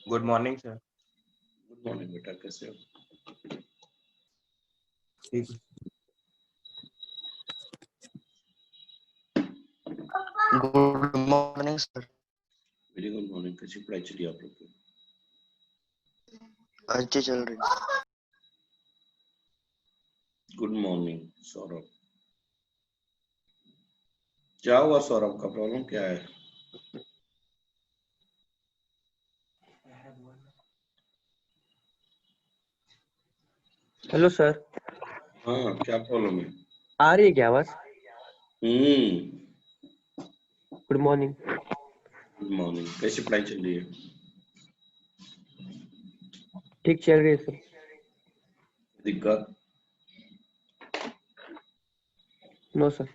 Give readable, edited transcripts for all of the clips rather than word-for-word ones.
Good morning sir. Good morning बेटा, कैसे हो? ठीक। Good morning sir. Very good morning. कैसी पढ़ाई चली आप लोग की? अच्छी चल रही। Good morning Saurabh. क्या हुआ सौरभ, का प्रॉब्लम क्या है? Hello sir. हाँ, क्या प्रॉब्लम है? आ रही है क्या आवाज? Good morning. Good morning. कैसी पढ़ाई चल रही है? ठीक चल रही है सर। दिक्कत? No sir.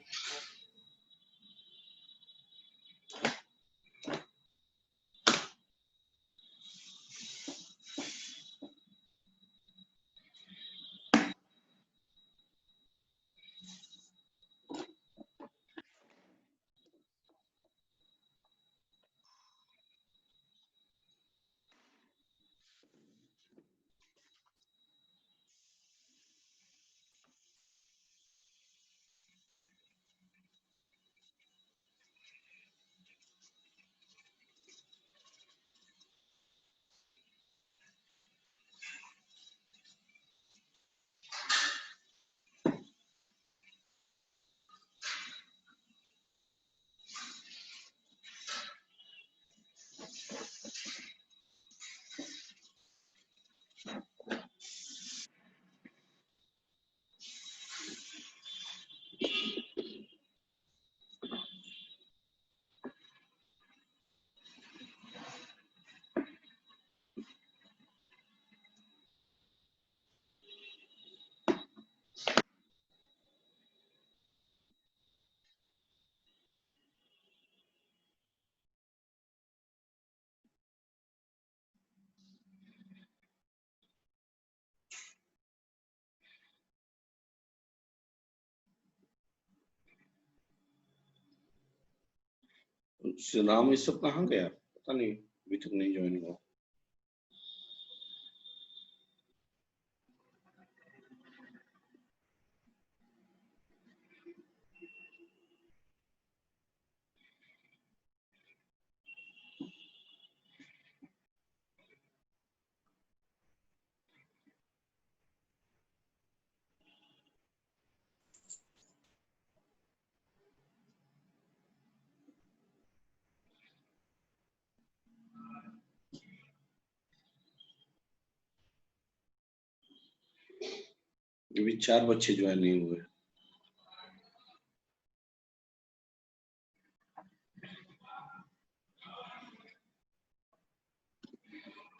नाम ये सब कहाँ गया? पता नहीं, अभी तक नहीं ज्वाइन हुआ। अभी 4 बच्चे ज्वाइन नहीं हुए।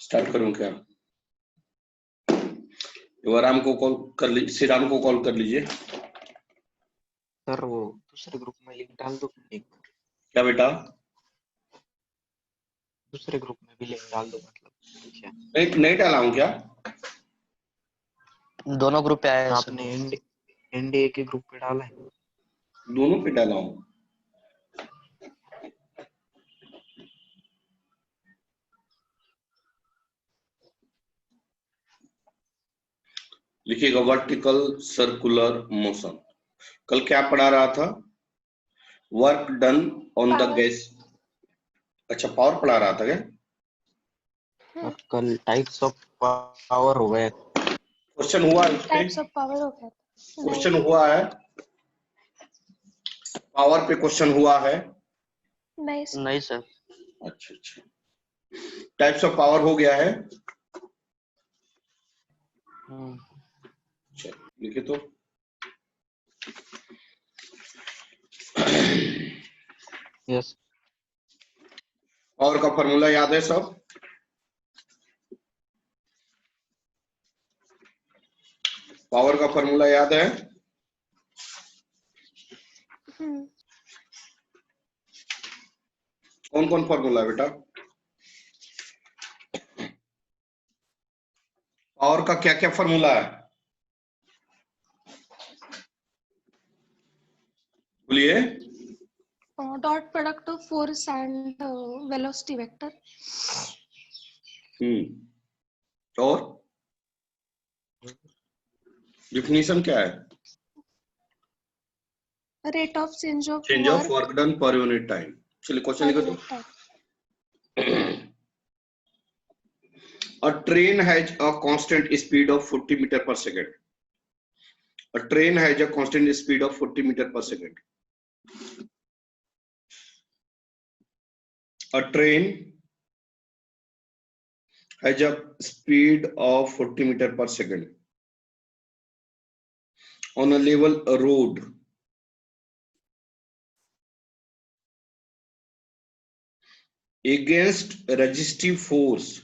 स्टार्ट करूं क्या? राम को कॉल कर लीजिए, श्री राम को कॉल कर लीजिए। सर वो दूसरे ग्रुप में लिंक डाल दो। क्या बेटा? दूसरे ग्रुप में भी लिंक डाल दो, मतलब क्या? नहीं डाला हूं क्या? दोनों ग्रुप पे आया है सर। आपने एनडीए के ग्रुप पे डाला है? दोनों पे डाला हूं। लिखिएगा वर्टिकल सर्कुलर मोशन। कल क्या पढ़ा रहा था? Work done on the gas. अच्छा, पावर पढ़ा रहा था क्या? और कल टाइप्स ऑफ पावर हो गया। क्वेश्चन हुआ है उसपे? टाइप्स ऑफ पावर हो गया। क्वेश्चन हुआ है पावर पे? क्वेश्चन हुआ है? नहीं सर। अच्छा अच्छा, टाइप्स ऑफ पावर हो गया है। लिखे तो Yes. पावर का फॉर्मूला याद है सब? पावर का फॉर्मूला याद है? कौन कौन फॉर्मूला है बेटा? पावर का क्या क्या फॉर्मूला है? बोलिए। Dot product of force and velocity vector. और डिफिनीशन क्या है? Rate of change of change of work done per unit time. चलिए क्वेश्चन लिखो तो। A train has a constant speed of 40 meter per second. A train has a constant speed of 40 meter per second. A train has a speed of 40 meter per second on a level road against resistive force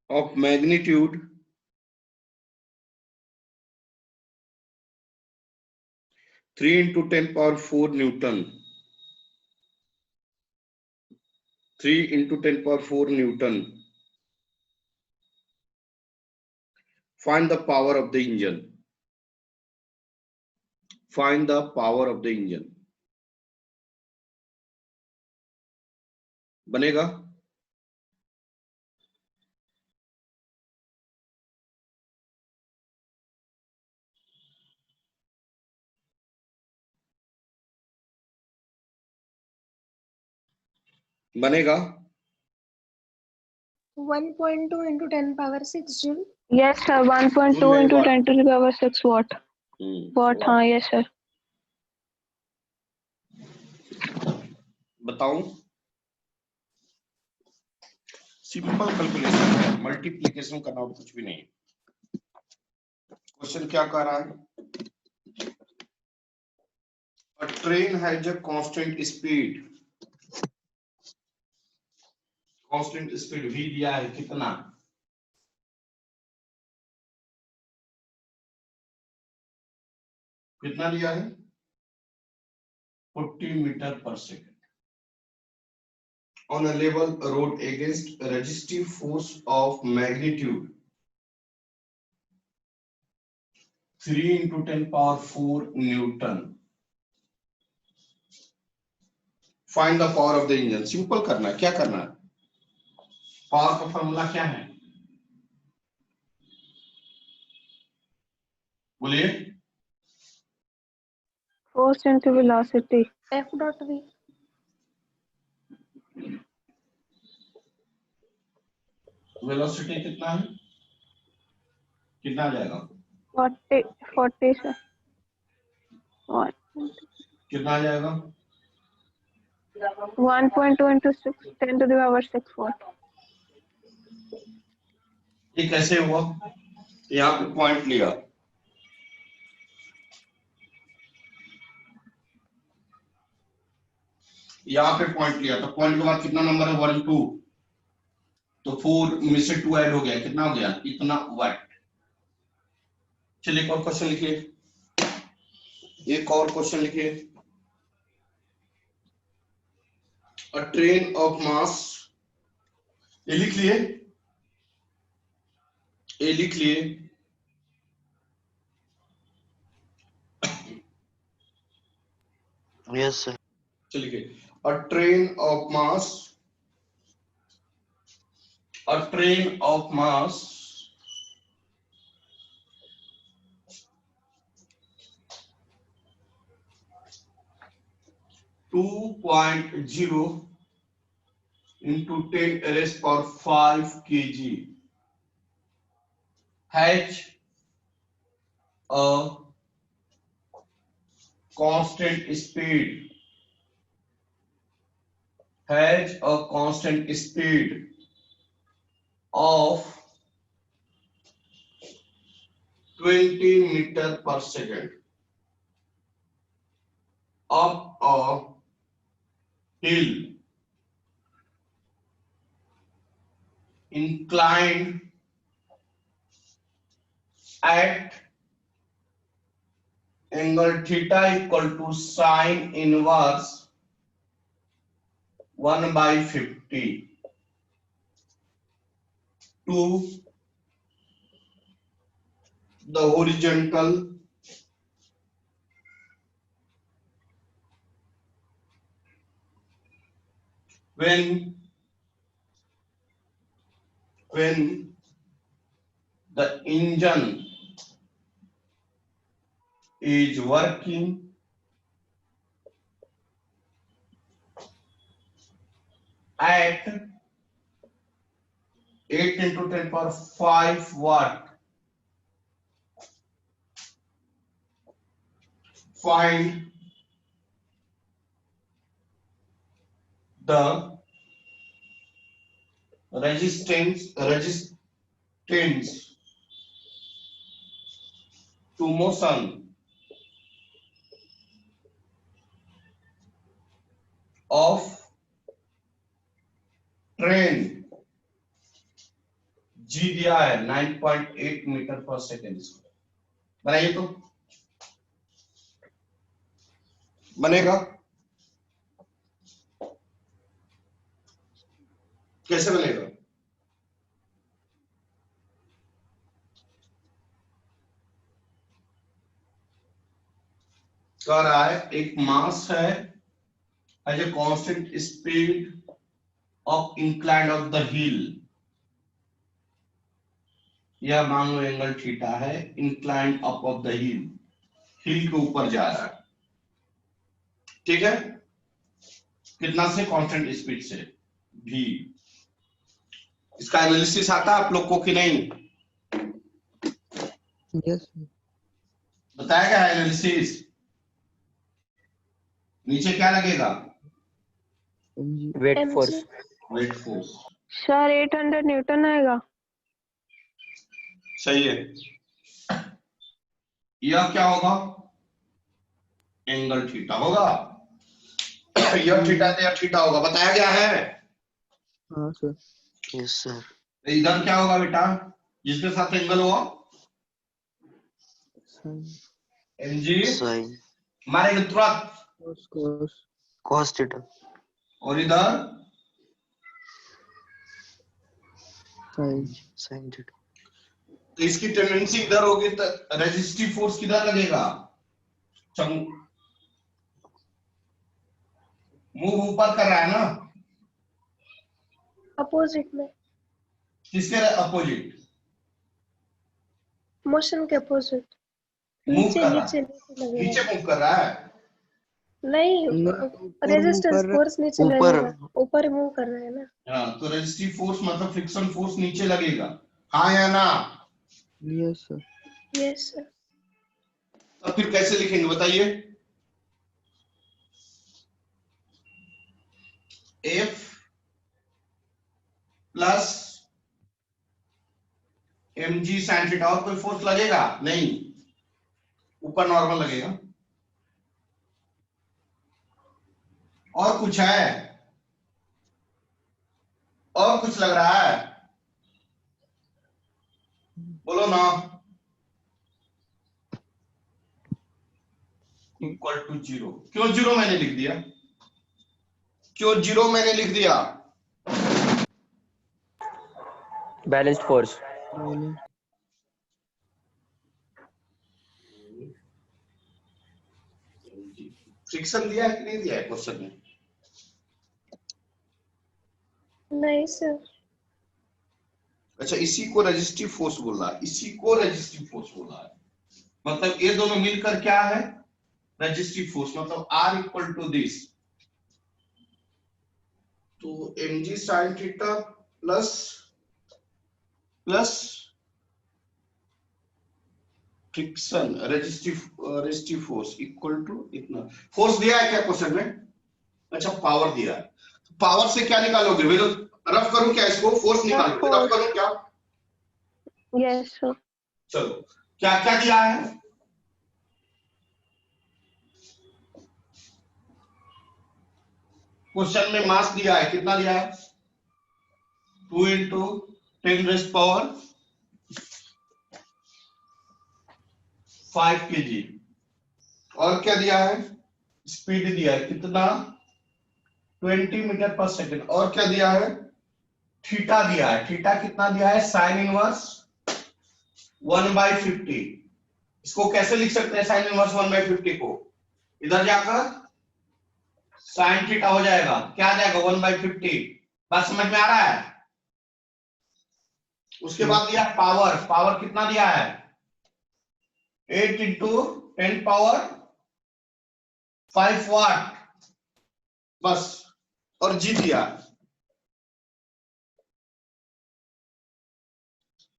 of magnitude 3 into 10 power 4 Newton. 3 into 10 power 4 Newton. Find the power of the engine. Find the power of the engine. बनेगा? बनेगा? 1.2 into 10 power 6 joule. Yes, sir. 1.2 Joule into watt. 10 to the power 6 watt. Watt, हाँ, yes, sir. बताऊं? Simple calculation है, multiplication करना और कुछ भी नहीं। क्वेश्चन क्या कह रहा है? A train has a constant speed v दिया है कितना? कितना दिया है? 40 मीटर पर second on a level road against resistive force of magnitude 3 into 10 power 4 Newton. Find the power of the engine. Simple करना है, क्या करना है? पावर का फॉर्मूला क्या है? बोलिए। Force into velocity. F dot V. Velocity कितना है? कितना आ जाएगा? 40, sir. What? कितना आ जाएगा? 1.2 into 6, 10 to the power 6 watt. ये कैसे हुआ? यहाँ पे पॉइंट लिया, यहाँ पे पॉइंट लिया, तो पॉइंट के बाद कितना नंबर है? 1 2, तो 4 में से 2 ऐड हो गया, कितना हो गया? इतना वाट। चलिए एक और क्वेश्चन लिखिए, एक और क्वेश्चन लिखिए। अ ट्रेन ऑफ मास, ये लिख लिए, ये लिख लिए। Yes, sir. चलिए, अ train of mass, a train of mass 2.0 into 10 raised power 5 kg has a constant speed, of 20 meter per second up a hill inclined at angle theta equal to sine inverse 1/50 to the horizontal when the engine is working at 8 into 10 power 5 watt. Find the resistance to motion of train. G दिया है 9.8 metre पर second. बनाइए तो बनेगा कैसे बनेगा? कह रहा है एक मास है as a constant speed of incline of the hill. यह मान लो एंगल थीटा है, incline up of the hill, hill के ऊपर जा रहा है। ठीक है, कितना से? कांस्टेंट स्पीड से v। इसका एनालिसिस आता है आप लोग को कि नहीं? यस बताया क्या एनालिसिस? नीचे क्या लगेगा? Weight force. Weight force sir 800 Newton आएगा। सही है। यह क्या होगा? एंगल थीटा होगा। यह थीटा तो यह थीटा होगा, बताया गया है। हाँ सर। Yes sir. इधर क्या होगा बेटा जिसके साथ एंगल हुआ? mg साइन मारेंगे तुरंत। cos थीटा और इधर साइन थीटा। तो इसकी टेंडेंसी इधर होगी तो रेजिस्टिव फोर्स किधर लगेगा? मूव ऊपर कर रहा है ना, अपोजिट में, किसके अपोजिट? मोशन के अपोजिट। मूव नीचे कर रहा नीचे है, नीचे नीचे लगेगा। मूव कर रहा है। नहीं, रेजिस्टेंस फोर्स नीचे ऊपर। लगेगा, ऊपर मूव कर रहे हैं ना। हाँ, तो रेजिस्टिव फोर्स मतलब फ्रिक्शन फोर्स नीचे लगेगा, हाँ या ना? Yes sir. Yes sir. तो फिर कैसे लिखेंगे बताइए? F plus mg sin theta. और कोई फोर्स लगेगा? नहीं, ऊपर नॉर्मल लगेगा। और कुछ है? और कुछ लग रहा है? बोलो ना। Equal to 0। क्यों 0 मैंने लिख दिया? क्यों 0 मैंने लिख दिया? Balanced force. फ्रिक्शन दिया है कि नहीं दिया है क्वेश्चन में? नहीं सर। अच्छा, इसी को रेजिस्टिव फोर्स बोल रहा है, इसी को रेजिस्टिव फोर्स बोल रहा है। मतलब ये दोनों मिलकर क्या है? Resistive force. मतलब R इक्वल टू दिस, तो mg sin theta plus friction resistive force equal to इतना। फोर्स दिया है क्या क्वेश्चन में? अच्छा, पावर दिया है। पावर से क्या निकालोगे? रफ करूं क्या इसको? फोर्स निकालोगे, रफ करूं क्या? Yes sir. चलो, क्या क्या दिया है? क्वेश्चन में मास दिया है, कितना दिया है? 2 इंटू 10⁵ kg। और क्या दिया है? स्पीड दिया है, कितना? 20 मीटर पर सेकंड। और क्या दिया है? थीटा दिया है। थीटा कितना दिया है? Sine inverse 1/50। इसको कैसे लिख सकते हैं साइन इनवर्स 1/50 को? इधर जाकर साइन थीटा हो जाएगा, क्या आ जाएगा? 1/50। बात समझ में आ रहा है? उसके बाद दिया पावर। पावर कितना दिया है? 8 इंटू 10⁵ वाट, बस। और जी दिया।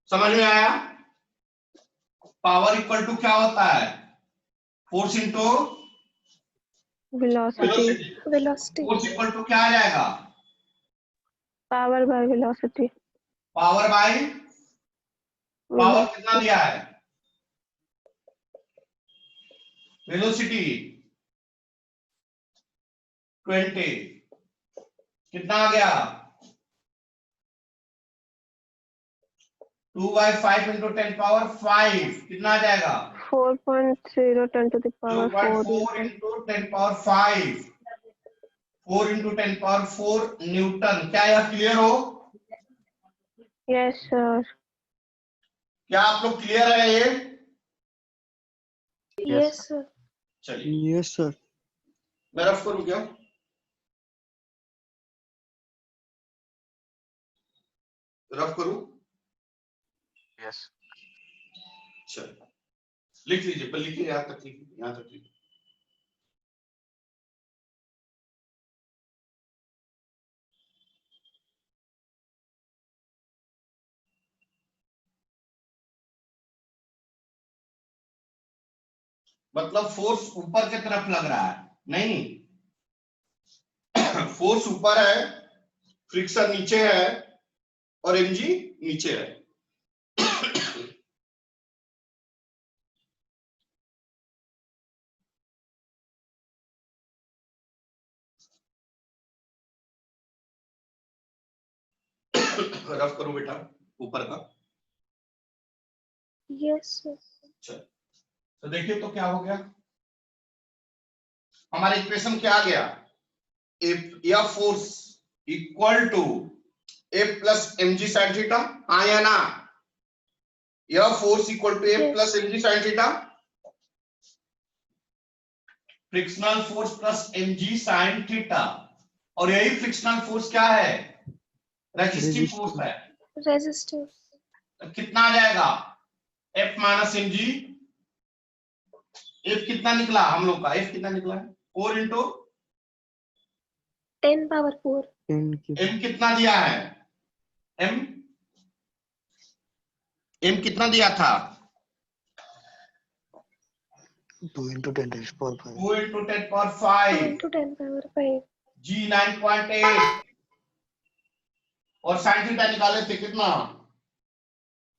समझ में आया? पावर इक्वल टू क्या होता है? Force into velocity. Velocity. Force equal to क्या आ जाएगा? Power by velocity. Power by power कितना दिया है? वेलोसिटी 20। कितना आ गया? 2/5 इंटू 10⁵ कितना आ जाएगा? 4.0 10 to the power 4 4 into 10⁵ 4 into 10⁴ Newton. क्या यह क्लियर हो? Yes sir. क्या आप लोग क्लियर है ये? Yes sir. चलिए यस सर। मैं रफ करूं क्या? रफ करूं? यस। चलिए लिख लीजिए, पर लिखिए, यहां तक लिखिए, यहां तक लिखिए। मतलब फोर्स ऊपर की तरफ लग रहा है, नहीं। फोर्स ऊपर है, फ्रिक्शन नीचे है, और mg नीचे है। रफ करो बेटा ऊपर का। Yes sir. चलो तो देखिए तो क्या हो गया? हमारा इक्वेशन क्या आ गया? इफ या force equal to F plus mg sin theta, हाँ या ना? यह force equal to F plus mg sin theta, frictional force plus mg sin theta. और यही फ्रिक्शनल फोर्स क्या है? रेजिस्टिव फोर्स है। रेजिस्टिव। कितना आ जाएगा? F minus mg। F कितना निकला हम लोग का? F कितना निकला? 4 इंटू 10⁴ 10 की M कितना दिया है? M कितना दिया था? 2 into 10 raised to power 5. 2 into 10⁵ 2 into 10⁵ G 9.8। और साइन थीटा निकाले थे, कितना?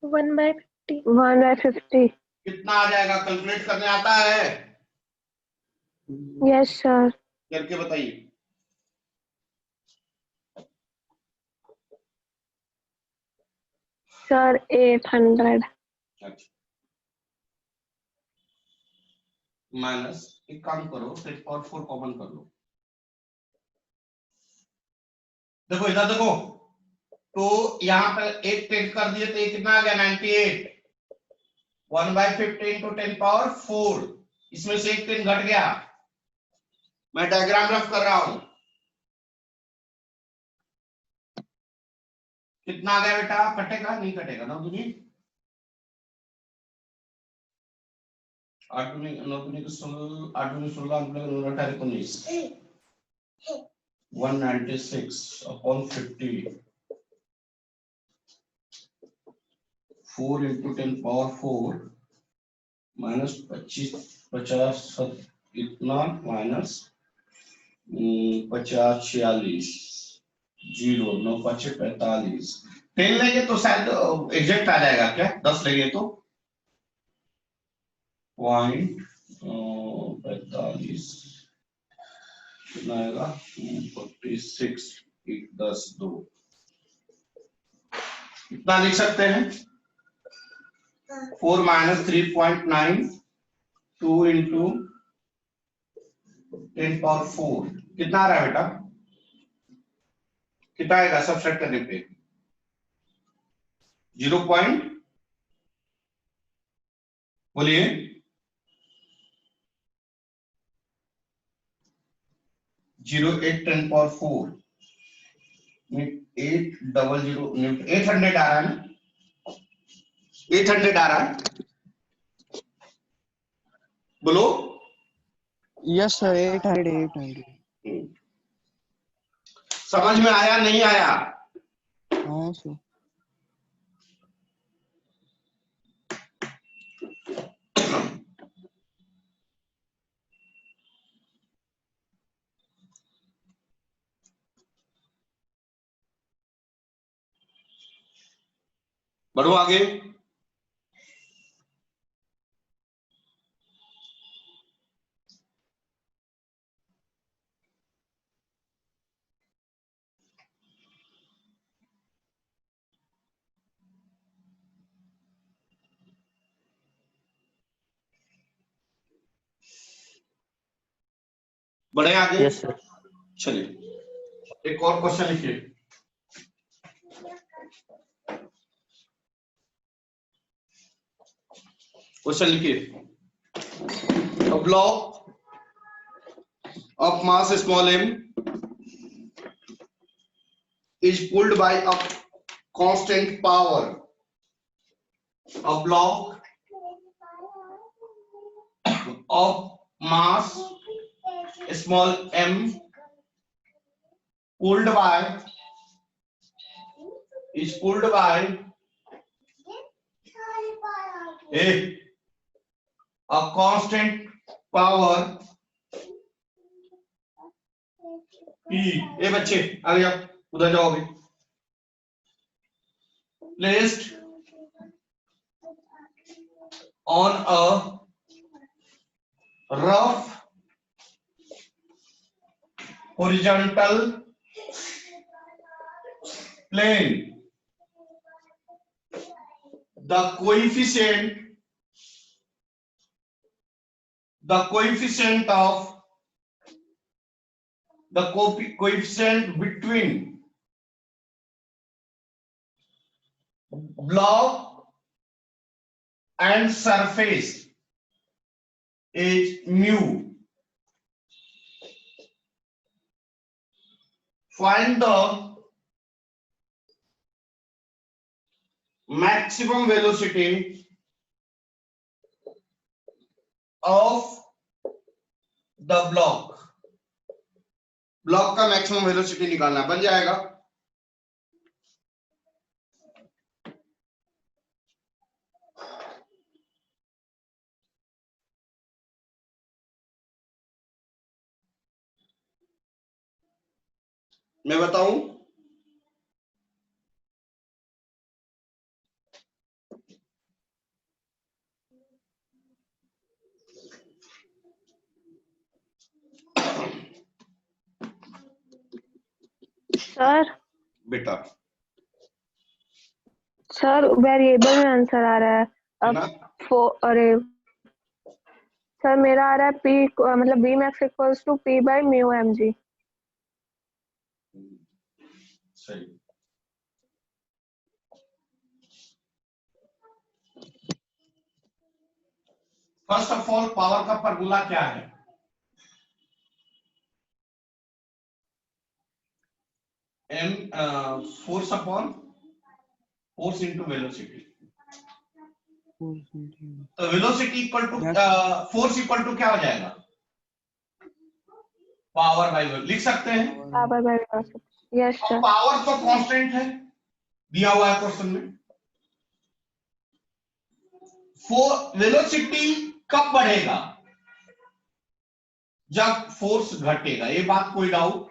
1/50। 1/50। कितना आ जाएगा? कैलकुलेट करने आता है? Yes sir. करके बताइए। सर 800। माइनस, एक काम करो, 10⁴ कॉमन कर लो। देखो इधर देखो, तो यहाँ पर एक 10 कर दिए तो ये कितना आ गया? 98। 1/50 इंटू 10⁴। इसमें से एक 10 घट गया। मैं डायग्राम रफ कर रहा हूं। कितना आ गया बेटा? कटेगा नहीं कटेगा? 9 दूनी 8 दूनी 9 दूनी 16, 8 दूनी 16, 8 दूनी 19, 196 अपॉन 50। 4 इंटू 10⁴ माइनस 25 50 इतना माइनस 50 46 0 9 5 45। 10 लेंगे तो शायद एग्जैक्ट आ जाएगा क्या? 10 लेंगे तो 45 कितना आएगा 46 10 2 कितना लिख सकते हैं 4 - 3.9 2 into 10⁴ कितना आ रहा है बेटा कितना आएगा सब्ट्रैक्ट करने पे 0. बोलिए 0.8 10⁴ 800 आ रहा है ना 800 आ रहा है बोलो Yes, sir. 800. समझ में आया नहीं आया हाँ sir. बढ़ो आगे बढ़े आगे Yes, sir. चलिए एक और क्वेश्चन लिखिए क्वेश्चन लिखिए a block of mass small m is pulled by a constant power a block of mass small m is pulled by a constant power E ए बच्चे आगे जाओ उधर जाओगे placed on a rough horizontal plane the coefficient between block and surface is mu. Find the maximum velocity of the block. Block का maximum velocity निकालना बन जाएगा मैं बताऊं सर बेटा सर वेरिएबल में आंसर आ रहा है अब ना अरे सर मेरा आ रहा है पी मतलब B max equals to P by mu M G सही फर्स्ट ऑफ ऑल पावर का फॉर्मूला क्या है m force upon force into velocity तो velocity equal to force equal to क्या हो जाएगा पावर बाय लिख सकते हैं power by velocity yes sir power तो कांस्टेंट है दिया हुआ है क्वेश्चन में वेलोसिटी कब बढ़ेगा जब फोर्स घटेगा ये बात कोई doubt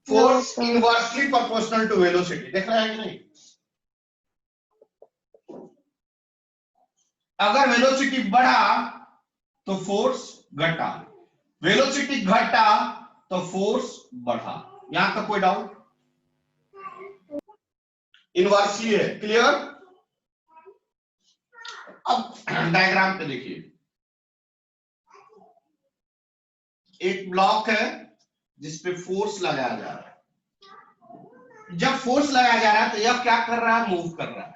force inversely proportional to velocity देख रहे हैं कि नहीं अगर वेलोसिटी बढ़ा तो फोर्स घटा, वेलोसिटी घटा तो फोर्स बढ़ा। यहां तक कोई डाउट? इनवर्सली है, क्लियर? अब डायग्राम पे देखिए, एक ब्लॉक है जिसपे फोर्स लगाया जा रहा है। जब फोर्स लगाया जा रहा है तो यह क्या कर रहा है? मूव कर रहा है।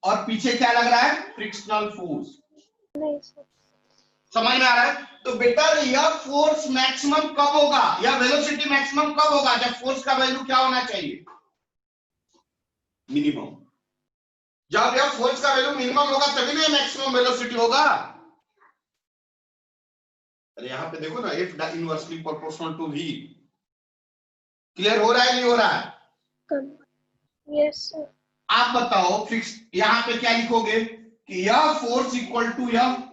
और पीछे क्या लग रहा है? Frictional force. समझ में आ रहा है? तो बेटा यह फोर्स मैक्सिमम कब होगा, या वेलोसिटी मैक्सिमम कब होगा? जब फोर्स का वैल्यू क्या होना चाहिए? मिनिमम। जब यह फोर्स का वैल्यू मिनिमम होगा तभी ना मैक्सिमम वेलोसिटी होगा। अरे यहां पे देखो ना, F inversely proportional to V। Clear हो रहा है नहीं हो रहा है? Yes sir. आप बताओ फिक्स, यहां पे क्या लिखोगे कि यह फोर्स इक्वल टू यह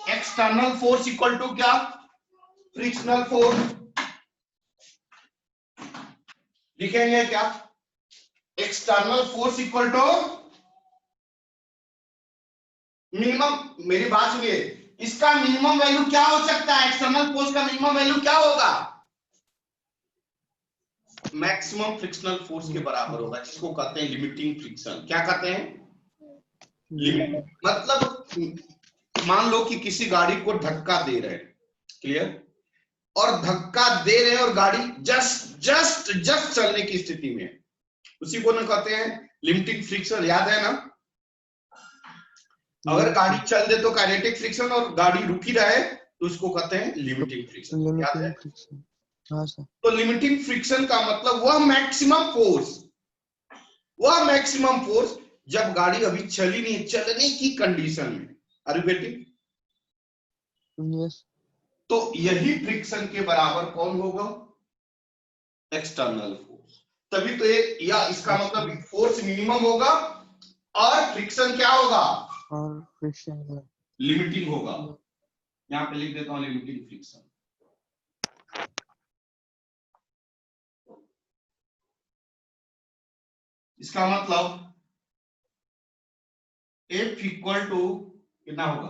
एक्सटर्नल फोर्स इक्वल टू क्या? Frictional force. लिखेंगे क्या? External force equal to minimum. मेरी बात सुनिए, इसका मिनिमम वैल्यू क्या हो सकता है? एक्सटर्नल फोर्स का मिनिमम वैल्यू क्या होगा? मैक्सिमम फ्रिक्शनल फोर्स के बराबर होगा, जिसको कहते हैं लिमिटिंग फ्रिक्शन। क्या कहते हैं? लिमिट। मतलब मान लो कि किसी गाड़ी को धक्का दे रहे हैं, क्लियर, और धक्का दे रहे हैं और गाड़ी जस्ट चलने की स्थिति में, उसी को ना कहते हैं लिमिटिंग फ्रिक्शन। याद है ना? अगर गाड़ी चल दे तो काइनेटिक फ्रिक्शन, और गाड़ी रुकी रहे तो उसको कहते हैं लिमिटिंग फ्रिक्शन। याद है? हाँ सर। तो लिमिटिंग फ्रिक्शन का मतलब वह मैक्सिमम फोर्स जब गाड़ी अभी चली नहीं, चलने की कंडीशन में। Are you getting? यस। तो यही फ्रिक्शन के बराबर कौन होगा? External force. तभी तो ये, या इसका मतलब फोर्स मिनिमम होगा और फ्रिक्शन क्या होगा? और फ्रिक्शन लिमिटिंग होगा। यहां पे लिख देता हूं लिमिटिंग फ्रिक्शन। इसका मतलब F इक्वल टू कितना होगा?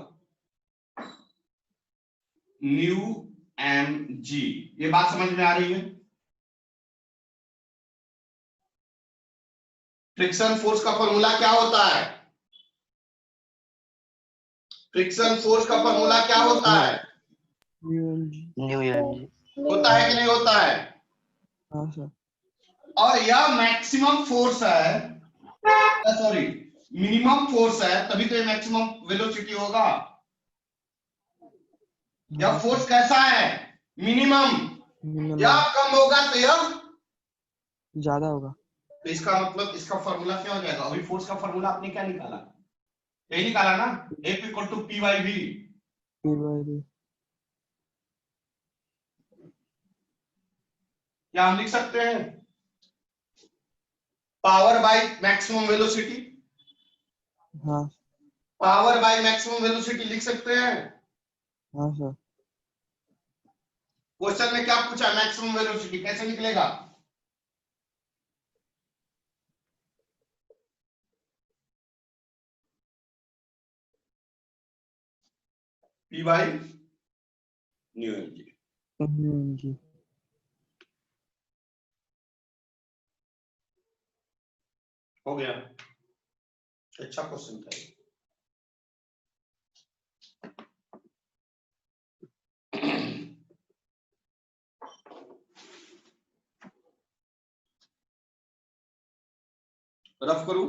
Mu M G. ये बात समझ में आ रही है? फ्रिक्शन फोर्स का फॉर्मूला क्या होता है? फ्रिक्शन फोर्स का फॉर्मूला क्या होता है? न्यू एनर्जी होता है कि नहीं होता है? हाँ सर। और यह मैक्सिमम फोर्स है, सॉरी मिनिमम फोर्स है, तभी तो ये मैक्सिमम वेलोसिटी होगा। यह फोर्स कैसा है? मिनिमम। या कम होगा तो यह ज्यादा होगा। तो इसका मतलब इसका फॉर्मूला क्या हो जाएगा? अभी फोर्स का फॉर्मूला आपने क्या निकाला? यही निकाला ना, F equal to P by V। क्या हम लिख सकते हैं? Power by maximum velocity. हाँ। पावर बाय मैक्सिमम वेलोसिटी लिख सकते हैं। हाँ सर। क्वेश्चन में क्या पूछा? मैक्सिमम वेलोसिटी कैसे निकलेगा? P by mu M G. हो गया। अच्छा क्वेश्चन था। रफ करूं?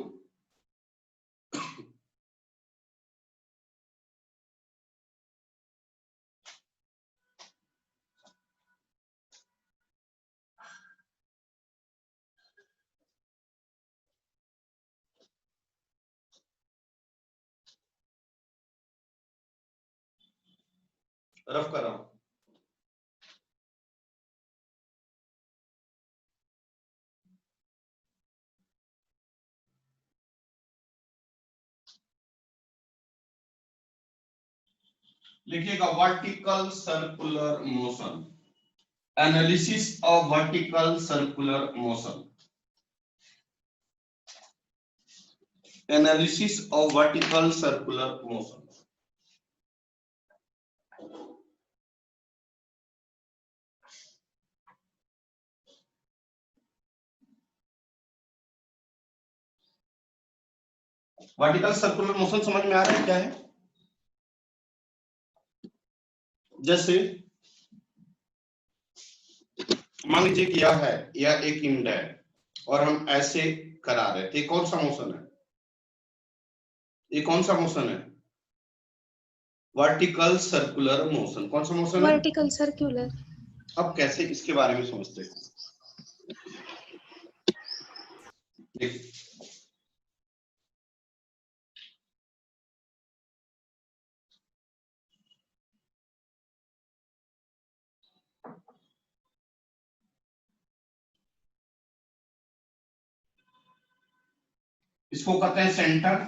रफ कर रहा हूं। लिखिएगा vertical circular motion, analysis of vertical circular motion. Analysis of vertical circular motion. Vertical circular motion समझ में आ रहा है क्या है? जैसे मान लीजिए कि यह है, यह एक इंड है और हम ऐसे करा रहे थे, कौन सा मोशन है? ये कौन सा मोशन है? Vertical circular motion. कौन सा मोशन है? Vertical circular. अब कैसे इसके बारे में समझते हैं? देख, इसको कहते हैं सेंटर,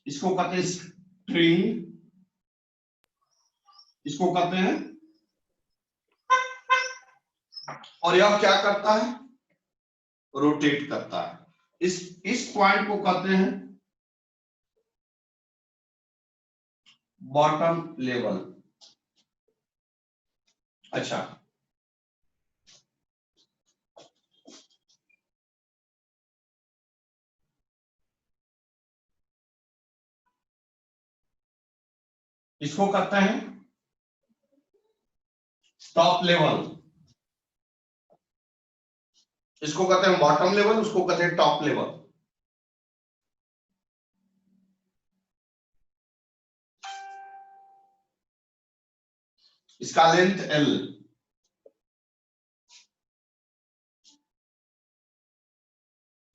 इसको कहते हैं स्ट्रिंग, इसको कहते हैं, और यह क्या करता है? रोटेट करता है। इस पॉइंट को कहते हैं बॉटम लेवल। अच्छा, इसको कहते हैं टॉप लेवल, इसको कहते हैं बॉटम लेवल, उसको कहते हैं टॉप लेवल। इसका length L,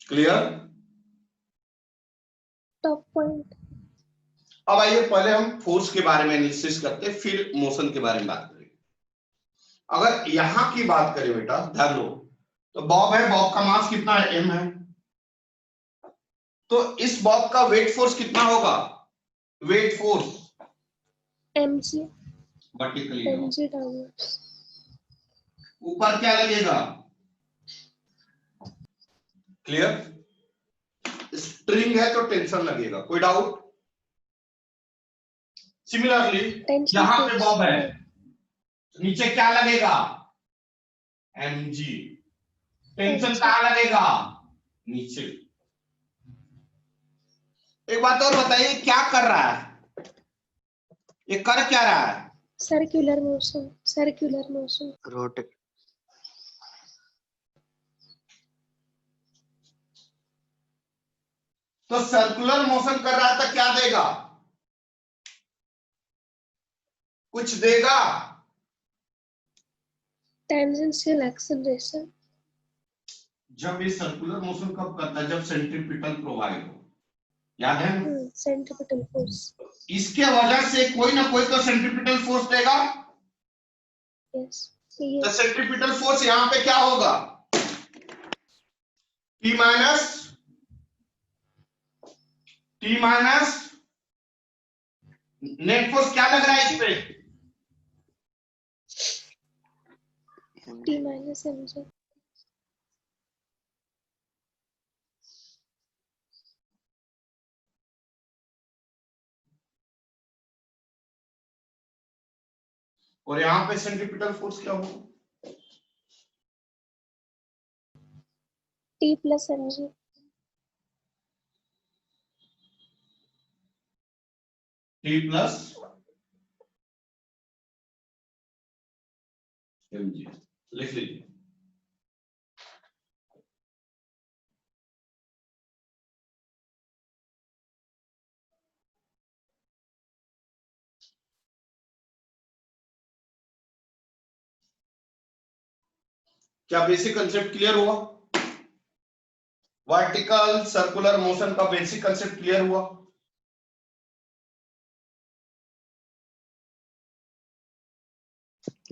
clear? Top point. अब आइए पहले हम फोर्स के बारे में एनालिसिस करते हैं, फिर मोशन के बारे में बात करेंगे। अगर यहां की बात करें बेटा, ध्यान दो, तो बॉब है, बॉब का मास कितना है? m है। तो इस बॉब का वेट फोर्स कितना होगा? Weight force mg vertically, mg downwards. ऊपर क्या लगेगा? क्लियर? स्ट्रिंग है तो टेंशन लगेगा, कोई डाउट? सिमिलरली यहां पे बॉब है, नीचे क्या लगेगा? mg। टेंशन कहां लगेगा? नीचे। एक बात और बताइए, क्या कर रहा है? ये कर क्या रहा है? Circular motion, circular motion. Rotate. तो सर्कुलर मोशन कर रहा है तो क्या देगा? कुछ देगा? Tangential acceleration. जब ये सर्कुलर मोशन कब करता है? जब सेंट्रीपिटल प्रोवाइड हो, याद है? Centripetal force. इसके वजह से कोई ना कोई तो सेंट्रीपिटल फोर्स देगा। यस, तो सेंट्रीपिटल फोर्स यहां पे क्या होगा? T माइनस नेट फोर्स क्या लग रहा है इस पे? T minus mg। और यहां पे सेंट्रीपिटल फोर्स क्या होगा? T plus mg। T plus mg, लिख लीजिए। क्या बेसिक कंसेप्ट क्लियर हुआ? वर्टिकल सर्कुलर मोशन का बेसिक कंसेप्ट क्लियर हुआ?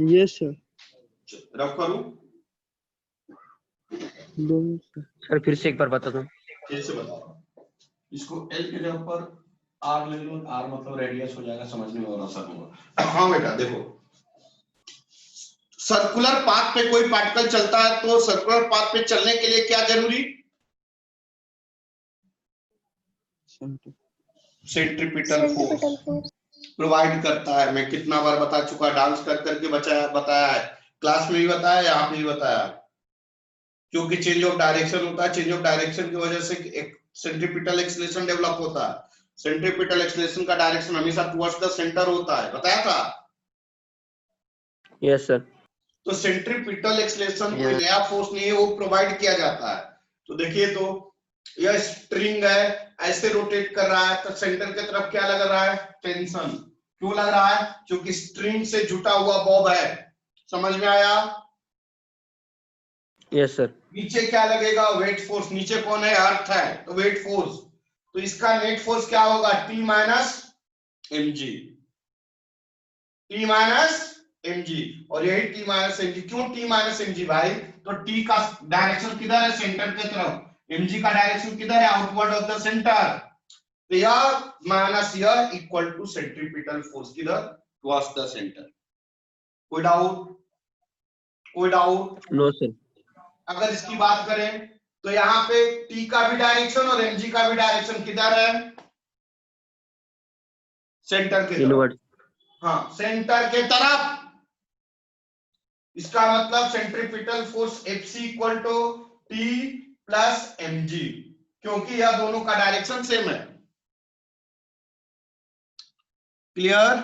Yes sir. रफ करूं? सर फिर से एक बार बता दो। फिर से बता रहा हूं। इसको L के जगह पर R ले लो, R मतलब रेडियस हो जाएगा, समझने में और आसान होगा। हाँ बेटा देखो, सर्कुलर पाथ पे कोई पार्टिकल चलता है तो सर्कुलर पाथ पे चलने के लिए क्या जरूरी? Centripetal force centripetal force. Provide करता है। मैं कितना बार बता चुका, डांस कर करके बताया है, क्लास में भी बताया, यहाँ पे भी बताया। क्योंकि चेंज ऑफ डायरेक्शन होता है, चेंज ऑफ डायरेक्शन की वजह से एक सेंट्रीपिटल एक्सीलरेशन डेवलप होता है। सेंट्रीपिटल एक्सीलरेशन का डायरेक्शन हमेशा टुवर्ड्स द सेंटर होता है, बताया था। Yes sir. तो सेंट्रीपिटल एक्सीलरेशन कोई नया फोर्स नहीं है, वो प्रोवाइड किया जाता है। तो देखिए, तो यह स्ट्रिंग है, ऐसे रोटेट कर रहा है, तो सेंटर की तरफ क्या लग रहा है? टेंशन। क्यों लग रहा है? क्योंकि स्ट्रिंग से जुटा हुआ बॉब है। समझ में आया? Yes sir. नीचे क्या लगेगा? Weight force. नीचे कौन है? अर्थ है, तो वेट फोर्स। तो इसका नेट फोर्स क्या होगा? T minus M G, T minus M G. और यही टी माइनस एम जी। क्यों टी माइनस एम जी भाई? तो टी का डायरेक्शन किधर है? सेंटर की तरफ। mg का डायरेक्शन किधर है? Outward of the centre. तो यह माइनस यह इक्वल टू सेंट्रीपिटल फोर्स किधर? Towards the centre. कोई डाउट? कोई डाउट? No sir. अगर इसकी बात करें तो यहाँ पे टी का भी डायरेक्शन और mg का भी डायरेक्शन किधर है? सेंटर के तरफ। इनवर्ड। हाँ, सेंटर के तरफ। इसका मतलब centripetal force Fc equal to T plus mg, क्योंकि यह दोनों का डायरेक्शन सेम है। क्लियर?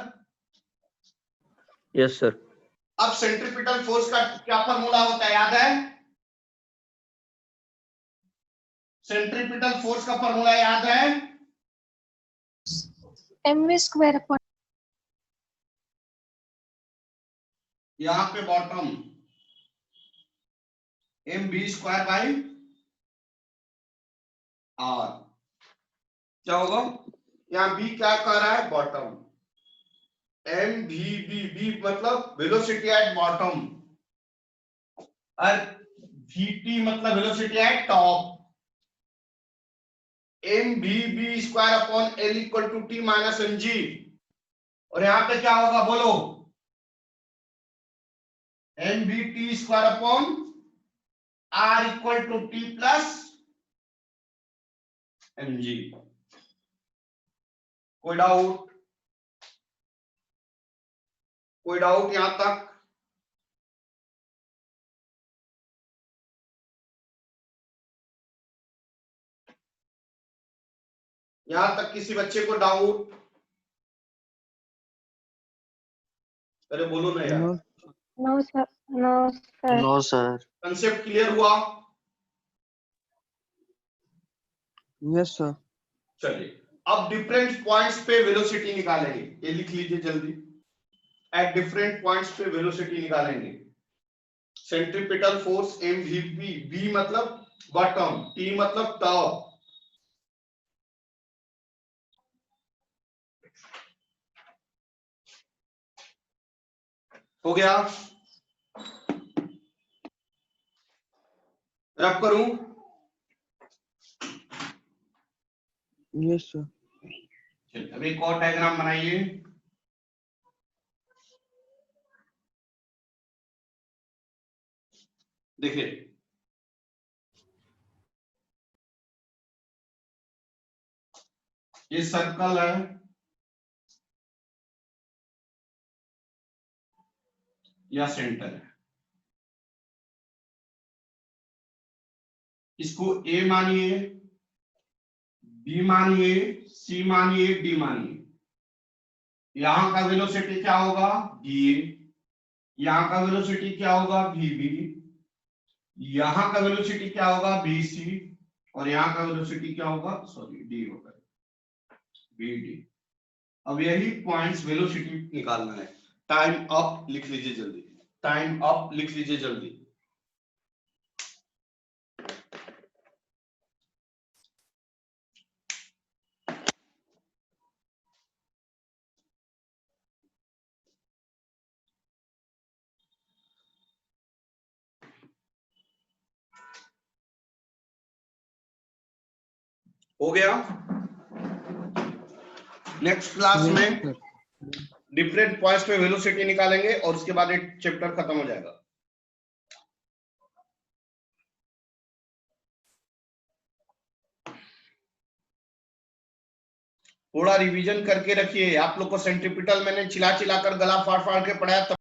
Yes sir. अब सेंट्रीपिटल फोर्स का क्या फॉर्मूला होता है, याद है? सेंट्रीपिटल फोर्स का फॉर्मूला याद है? mv स्क्वायर अपॉन यहां पे bottom mv square by R. क्या होगा? यहाँ b क्या कह रहा है? बॉटम। bी मतलब वेलोसिटी एट बॉटम, और vt मतलब velocity at top. mv square upon l equal to T minus mg। और यहाँ पे क्या होगा बोलो? mvt square upon r equal to T plus mg। कोई डाउट? कोई डाउट यहां तक? यहां तक किसी बच्चे को डाउट? अरे बोलो ना यार। No sir, no sir. No sir. Concept clear हुआ? Yes sir. चलिए, अब डिफरेंट पॉइंट्स पे वेलोसिटी निकालेंगे। ये लिख लीजिए जल्दी। एट डिफरेंट पॉइंट्स पे वेलोसिटी निकालेंगे। सेंट्रीपिटल फोर्स mvp, v मतलब बॉटम, t मतलब टॉप। हो गया? रब करूं? Yes sir. चलिए, अब एक और डायग्राम बनाइए। देखिए, ये सर्कल है, या सेंटर है। इसको ए मानिए, बी मानिए, सी मानिए, डी मानिए। यहां का वेलोसिटी क्या होगा? va। यहां का वेलोसिटी क्या होगा? vb। यहां का वेलोसिटी क्या होगा? bc। और यहां का वेलोसिटी क्या होगा? सॉरी, d होगा, vd। अब यही पॉइंट्स वेलोसिटी निकालना है। टाइम अप लिख लीजिए जल्दी। टाइम अप लिख लीजिए जल्दी। हो गया? नेक्स्ट क्लास में डिफरेंट पॉइंट्स पे वेलोसिटी निकालेंगे और उसके बाद एक चैप्टर खत्म हो जाएगा। थोड़ा रिवीजन करके रखिए। आप लोग को सेंट्रीपिटल मैंने चिल्ला चिल्ला कर गला फाड़ फाड़ के पढ़ाया,